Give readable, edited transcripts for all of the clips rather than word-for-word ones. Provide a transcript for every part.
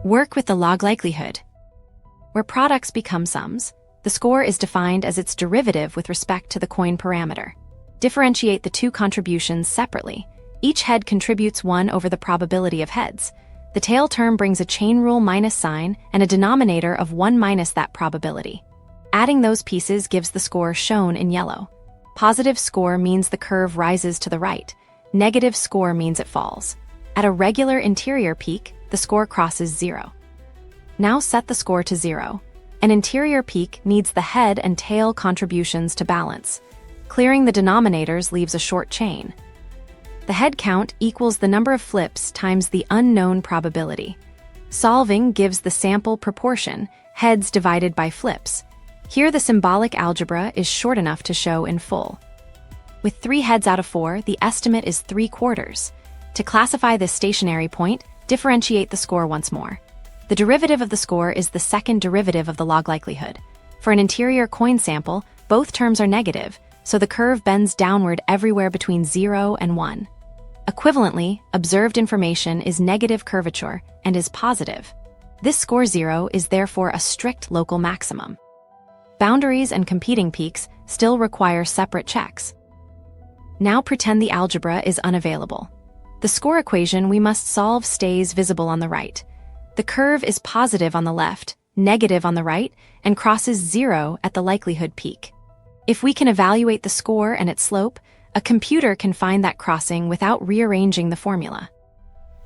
Work with the log likelihood. Where products become sums, the score is defined as its derivative with respect to the coin parameter. Differentiate the two contributions separately. Each head contributes 1 over the probability of heads. The tail term brings a chain rule minus sign and a denominator of 1 minus that probability. Adding those pieces gives the score shown in yellow. Positive score means the curve rises to the right. Negative score means it falls. At a regular interior peak, the score crosses 0. Now set the score to 0. An interior peak needs the head and tail contributions to balance. Clearing the denominators leaves a short chain. The head count equals the number of flips times the unknown probability. Solving gives the sample proportion, heads divided by flips. Here the symbolic algebra is short enough to show in full. With 3 heads out of 4, the estimate is 3/4. To classify this stationary point, differentiate the score once more. The derivative of the score is the second derivative of the log likelihood. For an interior coin sample, both terms are negative, so the curve bends downward everywhere between 0 and 1. Equivalently, observed information is negative curvature and is positive. This score 0 is therefore a strict local maximum. Boundaries and competing peaks still require separate checks. Now pretend the algebra is unavailable. The score equation we must solve stays visible on the right. The curve is positive on the left, negative on the right, and crosses 0 at the likelihood peak. If we can evaluate the score and its slope, a computer can find that crossing without rearranging the formula.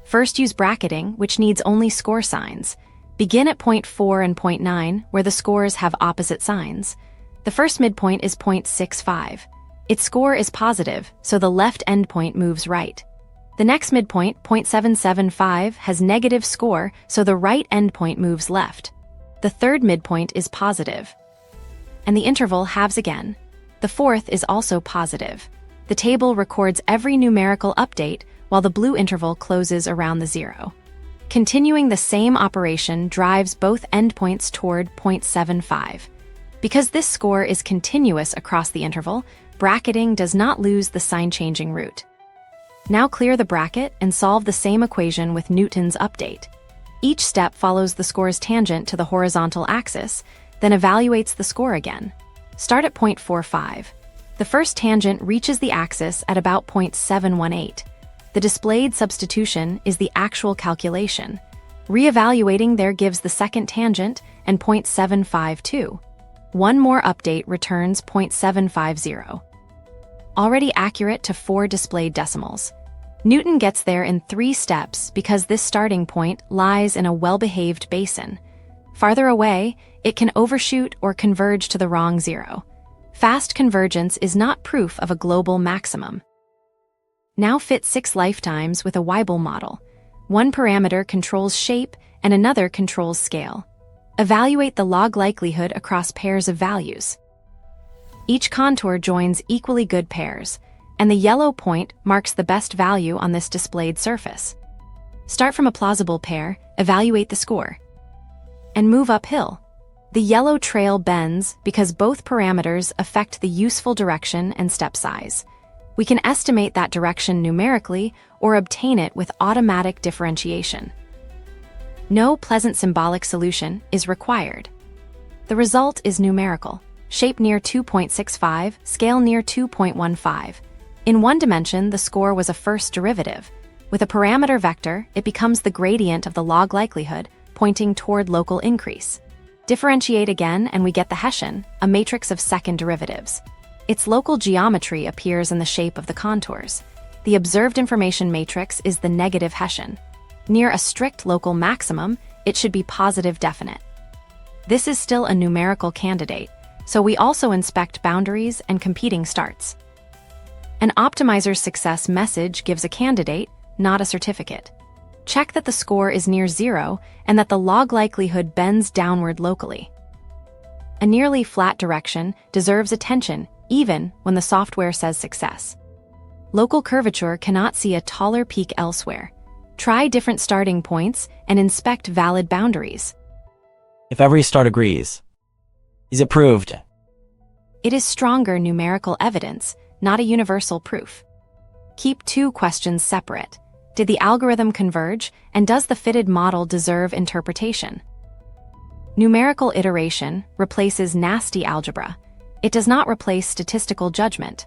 First, use bracketing, which needs only score signs. Begin at point 4 and point 9, where the scores have opposite signs. The first midpoint is point 65. Its score is positive, so the left endpoint moves right. The next midpoint, point 775, has negative score, so the right endpoint moves left. The third midpoint is positive, and the interval halves again. The fourth is also positive. The table records every numerical update, while the blue interval closes around the 0. Continuing the same operation drives both endpoints toward point 75. Because this score is continuous across the interval, bracketing does not lose the sign-changing root. Now clear the bracket and solve the same equation with Newton's update. Each step follows the score's tangent to the horizontal axis, then evaluates the score again. Start at point 45. The first tangent reaches the axis at about point 718. The displayed substitution is the actual calculation. Re-evaluating there gives the second tangent and point 752. One more update returns point 750. Already accurate to 4 displayed decimals. Newton gets there in 3 steps because this starting point lies in a well-behaved basin. Farther away, it can overshoot or converge to the wrong 0. Fast convergence is not proof of a global maximum. Now fit 6 lifetimes with a Weibull model. One parameter controls shape and another controls scale. Evaluate the log likelihood across pairs of values. Each contour joins equally good pairs, and the yellow point marks the best value on this displayed surface. Start from a plausible pair, evaluate the score, and move uphill. The yellow trail bends because both parameters affect the useful direction and step size. We can estimate that direction numerically or obtain it with automatic differentiation. No pleasant symbolic solution is required. The result is numerical. Shape near 2.65, scale near 2.15. In one dimension, the score was a first derivative. With a parameter vector, it becomes the gradient of the log likelihood, pointing toward local increase. Differentiate again and we get the Hessian, a matrix of second derivatives. Its local geometry appears in the shape of the contours. The observed information matrix is the negative Hessian. Near a strict local maximum, it should be positive definite. This is still a numerical candidate, so we also inspect boundaries and competing starts. An optimizer's success message gives a candidate, not a certificate. Check that the score is near 0 and that the log likelihood bends downward locally. A nearly flat direction deserves attention even when the software says success. Local curvature cannot see a taller peak elsewhere. Try different starting points and inspect valid boundaries. If every start agrees, is it proved? It is stronger numerical evidence, not a universal proof. Keep 2 questions separate. Did the algorithm converge, and does the fitted model deserve interpretation? Numerical iteration replaces nasty algebra. It does not replace statistical judgment.